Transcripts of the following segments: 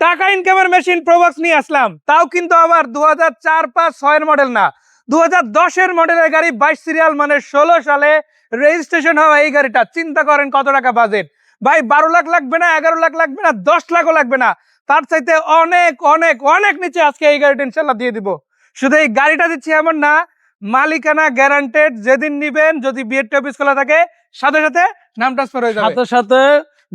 টাকা ইনকামের machine Probox নিয়ে আসলাম, তাও কিন্তু আবার 2004-5-6 এর মডেল না, 2010-এর মডেলের গাড়ি, 22 সিরিয়াল, মানে 16 সালে রেজিস্ট্রেশন হওয়া এই গাড়িটা। চিন্তা করেন কত টাকা বাজেট ভাই। 12 লাখ লাগবে না, 11 লাখ লাগবে না, 10 লাখও লাগবে না, তার চাইতে অনেক অনেক অনেক নিচে আজকে এই গাড়িটা ইনশাল্লাহ দিয়ে দিব। শুধু এই গাড়িটা দিচ্ছি এমন না, মালিকানা গ্যারান্টেড। যেদিন নিবেন, যদি বিএড অফিস খোলা থাকে, সাথে সাথে নাম ট্রান্সফার হয়ে যাবে। সাথে সাথে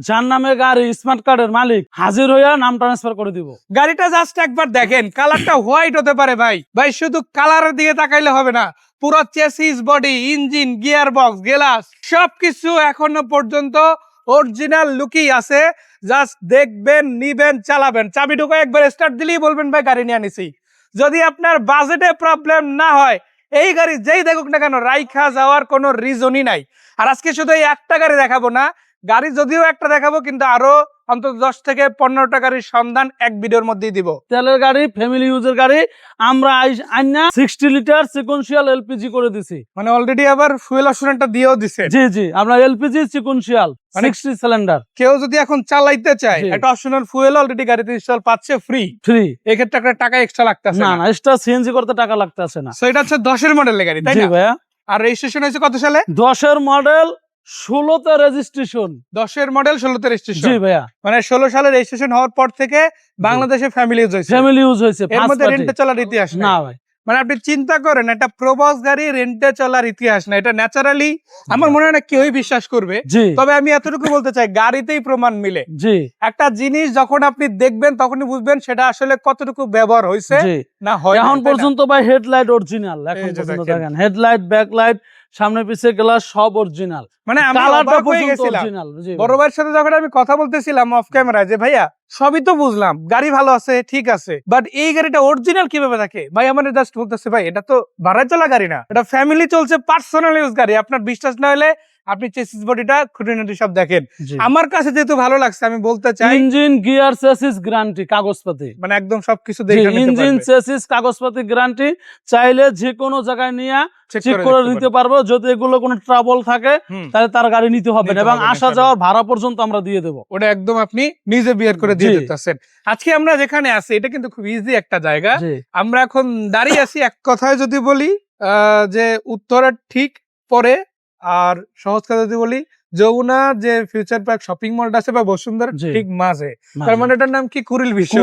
যার নামে গাড়ি স্মার্ট কার্ডের মালিক হাজির হইয়া নাম ট্রান্সফার করে দিব। গাড়িটা জাস্ট একবার দেখেন, কালারটা হোয়াইট হতে পারে ভাই। ভাই শুধু কালারের দিকে তাকাইলে হবে না, পুরো chassis, body, engine, gear box, glass সবকিছু এখনো পর্যন্ত অরিজিনাল লুকই আছে। জাস্ট দেখবেন, নিবেন, চালাবেন, চাবি ঢুকে একবার স্টার্ট দিলেই বলবেন ভাই গাড়ি নিয়ে আনিছি। যদি আপনার বাজেটে প্রবলেম না হয়, এই গাড়ি যেই দেখুক না কেন, রাইখা যাওয়ার কোনো রিজনই নাই। আর আজকে শুধু এই একটা গাড়ি দেখাবো না, গাড়ি যদিও একটা দেখাবো, কিন্তু আরো অন্তত 10 থেকে 15টা গাড়ির সন্ধান এক ভিডিওর মধ্যেই দিব। তেলের গাড়ি, ফ্যামিলি ইউজের গাড়ি আমরা আইনা 60 লিটার সিকোয়েন্সিয়াল এলপিজি করে দিছি। মানে অলরেডি আবার ফুয়েল অপশনটা দিয়েও দিছে। জি জি, আমরা এলপিজি সিকোয়েন্সিয়াল 60 সিলিন্ডার। কেউ যদি এখন চালাইতে চায়, একটা অপশনাল ফুয়েল অলরেডি গাড়িতে ইনস্টল পাচ্ছে ফ্রি। এই ক্ষেত্রে একটা টাকা এক্সট্রা লাগতেছে না, এক্সট্রা সিএনজি করতে টাকা লাগতেছে না। সো এটা হচ্ছে 10-এর মডেলের গাড়ি, তাই জি না ভাইয়া। আর রেজিস্ট্রেশন হয়েছে কত সালে? 10-এর মডেল, 16তে রেজিস্ট্রেশন। 10-এর মডেল, 16তে রেজিস্ট্রেশন। জি ভাইয়া। মানে 16 সালে রেজিস্ট্রেশন হওয়ার পর থেকে বাংলাদেশে ফ্যামিলি ইউজ হয়েছে। ফ্যামিলি ইউজ হয়েছে, এর মধ্যে রেন্টে চলার ইতিহাস না ভাই। মানে আপনি চিন্তা করেন, একটা প্রবক্স গাড়ি রেন্টে চলার ইতিহাস না, এটা ন্যাচারালি আমার মনে হয় না কেউই বিশ্বাস করবে। তবে আমি এতটুকু বলতে চাই, গাড়িতেই প্রমাণ মিলে। জি, একটা জিনিস যখন আপনি দেখবেন তখনই বুঝবেন সেটা আসলে কতটুকু ব্যবহার হয়েছে না হয়। এখন পর্যন্ত ভাই হেডলাইট অরিজিনাল, এখন পর্যন্ত দেখেন হেডলাইট, ব্যাকলাইট, সামনে পিছে গ্লাস সব অরিজিনাল। মানে আমি অবাক হয়ে গেছিলাম বড় ভাইয়ের সাথে যখন আমি কথা বলতেছিলাম অফ ক্যামেরায়, যে ভাইয়া সবই তো বুঝলাম, গাড়ি ভালো আছে, ঠিক আছে, বাট এই গাড়িটা অরিজিনাল কিভাবে থাকে? ভাই আমার জাস্ট বলতেছে, ভাই এটা তো ভাড়ায় চলা গাড়ি না, এটা ফ্যামিলি চলছে, পার্সোনাল ইউজ গাড়ি। আপনার বিশ্বাস না হলে আপনি চেসিস বডিটা খুঁটিনাটি সব দেখেন। আমার কাছে যেহেতু ভালো লাগছে, আমি বলতে চাই ইঞ্জিন, গিয়ার, চেসিস গ্যারান্টি, কাগজপাতি, মানে একদম সবকিছু দেখে নিতে পারবেন। ইঞ্জিন, চেসিস, কাগজপাতি গ্যারান্টি, চাইলে যে কোনো জায়গায় নিয়ে চেক করে নিতে পারবো। যদি এগুলো কোনো ট্রাবল থাকে তাহলে তার গাড়ি নিতে হবে না, এবং আসা যাওয়ার ভাড়া পর্যন্ত আমরা দিয়ে দেবো। ওটা একদম আপনি নিজে বিয়ার করে দিয়ে দিতেছেন। আজকে আমরা যেখানে আছি এটা কিন্তু খুব ইজি একটা জায়গা। আমরা এখন দাঁড়িয়ে আছি, এক কথায় যদি বলি যে উত্তরের ঠিক পরে, আর সহজ কথা যদি বলি যমুনা যে ফিউচার পার্ক শপিং মলটা আছে বা বসুন্ধরা ঠিক মাঝে। তার মানে এটার নাম কি? কুড়িল বিশ্ব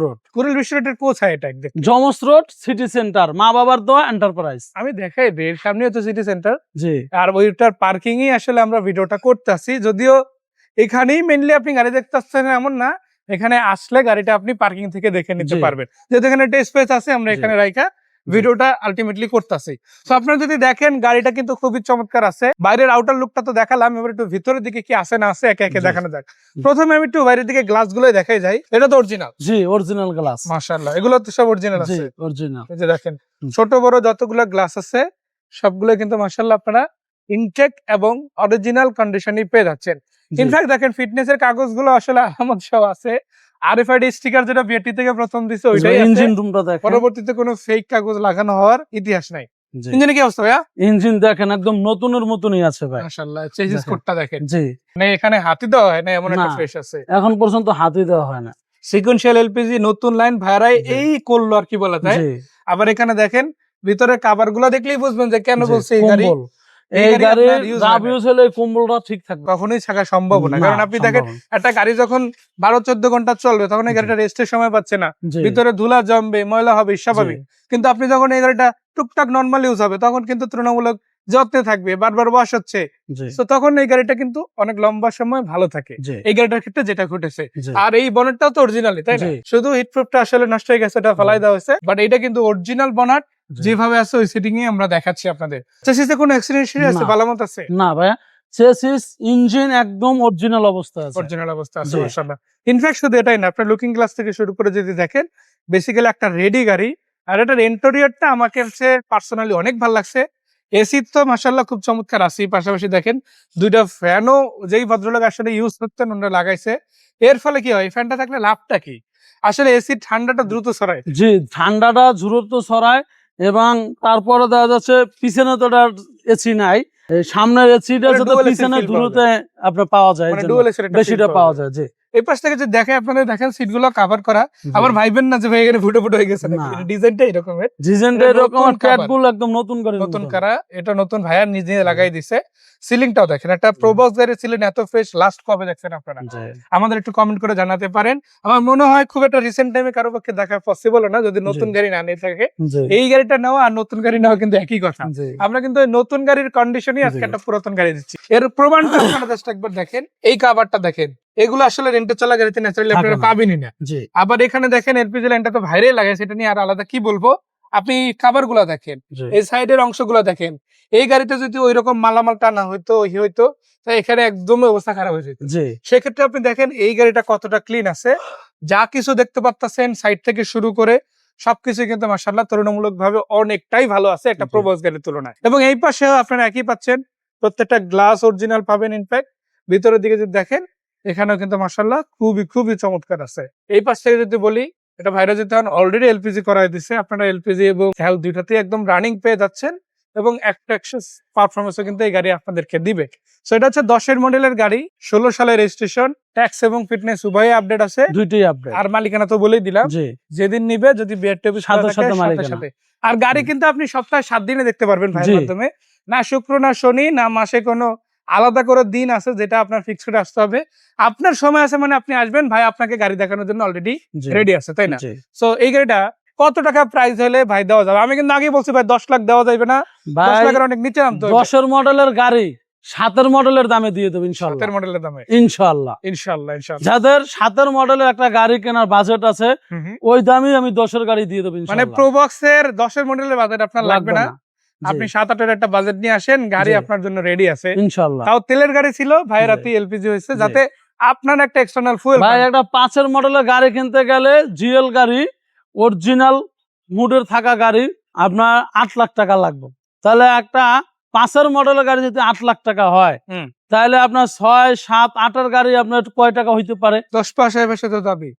রোড। কুড়িল বিশ্ব রোডের কোথায় এটা? জমস রোড, সিটি সেন্টার, মা বাবার দোয়া এন্টারপ্রাইজ। আমি দেখাই এর সামনে হচ্ছে সিটি সেন্টার। জি, আর ওইটার পার্কিং ই আসলে আমরা ভিডিওটা করতে আসি। যদিও এখানেই মেইনলি আপনি গাড়ি দেখতে আসছেন এমন না, এখানে আসলে গাড়িটা আপনি পার্কিং থেকে দেখে নিতে পারবেন। যেহেতু এখানে একটা স্পেস আছে, আমরা এখানে রাইখা ভিডিওটা আলটিমেটলি করতেছি। তো আপনারা যদি দেখেন গাড়িটা কিন্তু খুবই চমৎকার আছে। বাইরের আউটার লুকটা তো দেখালাম, এবার একটু ভিতরের দিকে কি আছে না আছে একে একে দেখানো যাক। প্রথমে আমি একটু বাইরের দিকে গ্লাস গুলোই দেখাই যাই। এটা তো অরিজিনাল। জি, অরিজিনাল গ্লাস, মাশাআল্লাহ, এগুলো তো সব অরিজিনাল আছে। অরিজিনাল। এই যে দেখেন ছোট বড় যতগুলো গ্লাস আছে সবগুলো কিন্তু মাশাআল্লাহ আপনারা ইনটেক এবং অরিজিনাল কন্ডিশনই পেয়ে যাচ্ছেন। ইনফ্যাক্ট দেখেন ফিটনেসের কাগজগুলো আসলে আলামত সহ আছে। আরএফআইডি স্টিকার যেটা বিএটি থেকে প্রথম দিছে ওইটাই আছে। ইঞ্জিন রুমটা দেখেন, পরবর্তীতে কোনো ফেক কাগজ লাগানো হওয়ার ইতিহাস নাই। ইঞ্জিনে কি অবস্থা ভাইয়া? ইঞ্জিন দেখেন একদম নতুনের মতনই আছে ভাই। মাশাআল্লাহ, চেসিস কোডটা দেখেন। জি, মানে এখানে হাতি দেওয়া হয় না এমন একটা ফ্রেশ আছে। এখন পর্যন্ত হাতি দেওয়া হয় না। সিকোয়েন্সিয়াল এলপিজি নতুন লাইন ভাড়াই এই করলো আর কি বলা যায়। আবার এখানে দেখেন ভিতরে কভার গুলো দেখলেই বুঝবেন যে কেন বলছে এই গাড়ি। এই গাড়ির গাব ইউজ হলে কম্বলটা ঠিক থাকবে, কখনোই থাকা সম্ভব না। কারণ আপনি দেখেন একটা গাড়ি যখন 12-14 ঘন্টা চলবে তখন এই গাড়িটা রেস্টের সময় পাচ্ছে না, ভিতরে ধুলা জমবে, ময়লা হবে, স্বাভাবিক। কিন্তু আপনি যখন এই গাড়িটা টুকটাক নর্মাল ইউজ হবে তখন কিন্তু তুলনামূলক যত্নে থাকবে, বারবার ওয়াশ হচ্ছে, তো তখন এই গাড়িটা কিন্তু অনেক লম্বা সময় ভালো থাকে। এই গাড়িটার ক্ষেত্রে যেটা ঘটেছে। আর এই বনেটটাও তো অরিজিনালি, তাই না? শুধু হিটপ্রুফটা আসলে নষ্ট হয়ে গেছে, এটা ফেলাই দেওয়া হয়েছে, বাট এটা কিন্তু অরিজিনাল বনেট যেভাবে আছে ওই সেটিং এ আমরা দেখাচ্ছি আপনাদের। চেসিসে কোনো অ্যাক্সিডেন্ট হিস্ট্রি আছে, বালামত আছে? না ভাইয়া, চেসিস ইঞ্জিন একদম অরিজিনাল অবস্থা আছে। অরিজিনাল অবস্থা আছে মাশাআল্লাহ। ইনফ্যাক্ট শুধু এটাই না, আপনার লুকিং গ্লাস থেকে শুরু করে যদি দেখেন বেসিক্যালি একটা রেডি গাড়ি। আর এটার ইন্টেরিয়রটা আমাকে হচ্ছে পার্সোনালি অনেক ভালো লাগছে। এসি তো মাশাআল্লাহ খুব চমৎকার আছে, পাশাপাশি দেখেন দুইটা ফ্যানও যেই ভদ্রলোক আসলে ইউজ করতেন ওনারা লাগাইছে। এর ফলে কি হয়, ফ্যানটা থাকলে লাভটা কি? আসলে এসি ঠান্ডাটা দ্রুত ছড়ায়। জি, ঠান্ডাটা দ্রুত ছড়ায়, এবং তারপরে দেখা যাচ্ছে পিছনে তো এসি নাই, সামনের এসিটা যাতে পিছনে দ্রুত আপনার পাওয়া যায়, বেশিটা পাওয়া যায়। জি, এই পাশ থেকে যদি দেখে আপনাদের দেখেন সিট গুলো কাভার করা, আবার ভাইবেন না যে ভাই এখানে ফুটো ফুটো হয়ে গেছে, না। ডিজাইনটা এরকমের ডিজাইনটা এটা এরকম, নতুন প্যাড cover। গুলো একদম নতুন করে নতুন করা, এটা নতুন ভাইয়া নিজে লাগাই দিছে। সিলিংটাও দেখেন, একটা প্রোবক্স গাড়ির সিলিং এত ফ্রেশ লাস্ট কবে দেখছেন আপনারা? আমাদের একটু কমেন্ট করে জানাতে পারেন। আমার মনে হয় খুব একটা রিসেন্ট টাইমে কারো পক্ষে দেখা পসিবল না যদি নতুন গাড়ি না নিয়ে থাকে। এই গাড়িটা নেওয়া আর নতুন গাড়ি নেওয়া কিন্তু একই কথা। আমরা কিন্তু ওই নতুন গাড়ির কন্ডিশনই আজকে একটা পুরাতন গাড়ি দিচ্ছি। এর প্রমাণটা আপনারা জাস্ট একবার দেখেন, এই কাভারটা দেখেন, এগুলো আসলে রেন্টে চলা গাড়িতে ন্যাচারালি আপনারা পাবেনই না। আবার এখানে দেখেন এলপিজি লাইনটা তো ভাইরে লাগে, সেটা নিয়ে আর আলাদা কি বলবো। আপনি কাভার গুলা দেখেন, এই সাইডের অংশগুলো দেখেন, এই গাড়িতে যদি ওই রকম মালামাল টানা হইতো হইতো তাই এখানে একদম অবস্থা খারাপ হয়ে যেত। সেক্ষেত্রে আপনি দেখেন এই গাড়িটা কতটা ক্লিন আছে, যা কিছু দেখতে পাচ্ছেন সাইড থেকে শুরু করে সবকিছু কিন্তু মাশাআল্লাহ তুলনামূলক ভাবে অনেকটাই ভালো আছে একটা প্রোবক্স গাড়ির তুলনায়। এবং এই পাশেও আপনারা একই পাচ্ছেন, প্রত্যেকটা গ্লাস অরিজিনাল পাবেন। ইনফ্যাক্ট ভিতরের দিকে যদি দেখেন এখানেও কিন্তু মাশাআল্লাহ খুবই চমৎকার আছে। এই পাশ থেকে যদি বলি, এটা ভাইরা যদি অলরেডি এলপিজি করাই দিছে, আপনারা এলপিজি এবং হেলথ দুইটাতেই একদম রানিং পেয়ে যাচ্ছেন এবং একটা পারফরমেন্সও কিন্তু এই গাড়ি আপনাদেরকে দিবে। সো এটা হচ্ছে 10-এর মডেলের গাড়ি, 16 সালের রেজিস্ট্রেশন, ট্যাক্স এবং ফিটনেস উভয়ই আপডেট আছে, দুইটাই আপডেট। আর মালিকানা তো বলেই দিলাম, যেদিন নিবে যদি বিআরটিএ সাথে সাথে সাথে। আর গাড়ি কিন্তু আপনি সপ্তাহে 7 দিনে দেখতে পারবেন ভাইয়ের মাধ্যমে, না শুক্র না শনি না মাসে কোনো আলাদা করে দিন আছে যেটা আপনার ফিক্স করে আসতে হবে। আপনার সময় আছে মানে আপনি আসবেন, ভাই আপনাকে গাড়ি দেখানোর জন্য অলরেডি রেডি আছে, তাই না? সো এই গাড়িটা কত টাকা প্রাইস হলে ভাই দেওয়া যাবে? আমি কিন্তু আগে বলছি ভাই 10 লাখ দেওয়া যাবে না, 10 লাখের অনেক নিচে নামতে হবে। 10-এর মডেলের গাড়ি 7-এর মডেলের দামে দিয়ে দেব ইনশাআল্লাহ। 7-এর মডেলের দামে ইনশাআল্লাহ। যাদের 7-এর মডেলের একটা গাড়ি কেনার বাজেট আছে, ওই দামই আমি 10-এর গাড়ি দিয়ে দেব ইনশাআল্লাহ। মানে প্রোবক্স এর 10-এর মডেলের বাজেট আপনার লাগবে না, আপনি 7-8-এর একটা বাজেট নিয়ে আসেন, গাড়ি আপনার জন্য রেডি আছে ইনশাআল্লাহ। তাও তেলের গাড়ি ছিল, ভাইয়ের রাতে এলপিজি হয়েছে, যাতে আপনার একটা এক্সটার্নাল ফুয়েল। ভাই একটা 5-এর মডেলের গাড়ি কিনতে গেলে জিএল গাড়ি অরিজিনাল মুডের থাকা গাড়ি আপনার 8 লাখ টাকা লাগবে। তাহলে একটা 5-এর মডেলের গাড়ি যদি 8 লাখ টাকা হয়, তাহলে আপনার 6, 7, 8-এর গাড়ি আপনার কয় টাকা হইতে পারে? 10 পাশে তো যাবে।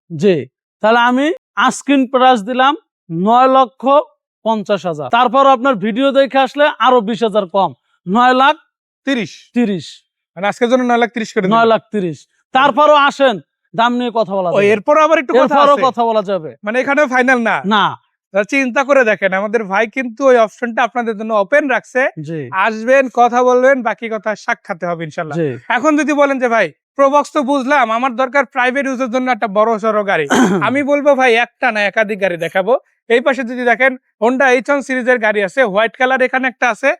তাহলে আমি আস্কিন প্রাইস দিলাম 9,50,000। তারপর আপনার ভিডিও দেখে আসলে আরো 20,000 কম, 9,30,000। মানে আজকের জন্য 9,30,000 করে 9,30,000। তারপরও আসেন, দাম নিয়ে কথা বলা যাবে। এরপর আবার একটু কথা বলা যাবে, মানে এখানেও ফাইনাল না। চিন্তা করে দেখেন, আমাদের ভাই কিন্তু ওই অপশনটা আপনাদের জন্য ওপেন রাখছে। আসবেন, কথা বলবেন, বাকি কথা সাক্ষাতে হবে ইনশাআল্লাহ। এখন যদি বলেন যে ভাই প্রোবক্স তো বুঝলাম, আমার দরকার প্রাইভেট ইউজের জন্য একটা বড় সড়ো গাড়ি, আমি বলবো ভাই একটা না একাধিক গাড়ি দেখাবো। এই পাশে যদি দেখেন হোন্ডা H1 সিরিজের গাড়ি আছে, হোয়াইট কালার এখানে একটা আছে।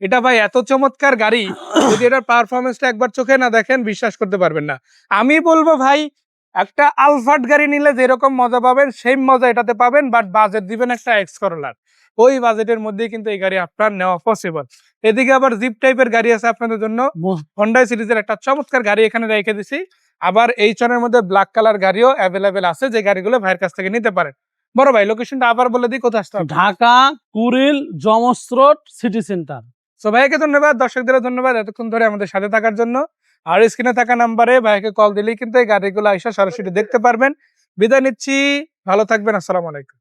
এটা ভাই এত চমৎকার গাড়ি, যদি এটার পারফরমেন্সটা একবার চোখে না দেখেন বিশ্বাস করতে পারবেন না। আমি বলবো ভাই একটা আলফাট গাড়ি নিলে যেরকম মজা পাবেন সেই মজা এটাতে পাবেন, বাট বাজেট দিবেন একটা এক্স করোলার, ওই বাজেটের মধ্যেই কিন্তু এই গাড়ি আপনার নেওয়া পসিবল। এদিকে আবার জিপ টাইপের গাড়ি আছে আপনাদের জন্য, হোন্ডা সিরিজের একটা চমৎকার গাড়ি এখানে রেখে দিছি। আবার H1 এর মধ্যে ব্ল্যাক কালার গাড়িও অ্যাভেলেবেল আছে, যে গাড়িগুলো ভাইয়ের কাছ থেকে নিতে পারেন। বড় ভাই লোকেশনটা আবার বলে দিই, কোথায় আসতে হবে? ঢাকা কুড়িল জমস রোড সিটি সেন্টার। সো ভাইকে ধন্যবাদ, দর্শকদের ধন্যবাদ এতক্ষণ ধরে আমাদের সাথে থাকার জন্য। আর স্ক্রিনে থাকা নাম্বারে ভাইকে কল দিলেই কিন্তু এই গাড়িগুলো আইসা সরাসরি দেখতে পারবেন। বিদায় নিচ্ছি, ভালো থাকবেন, আসসালামু আলাইকুম।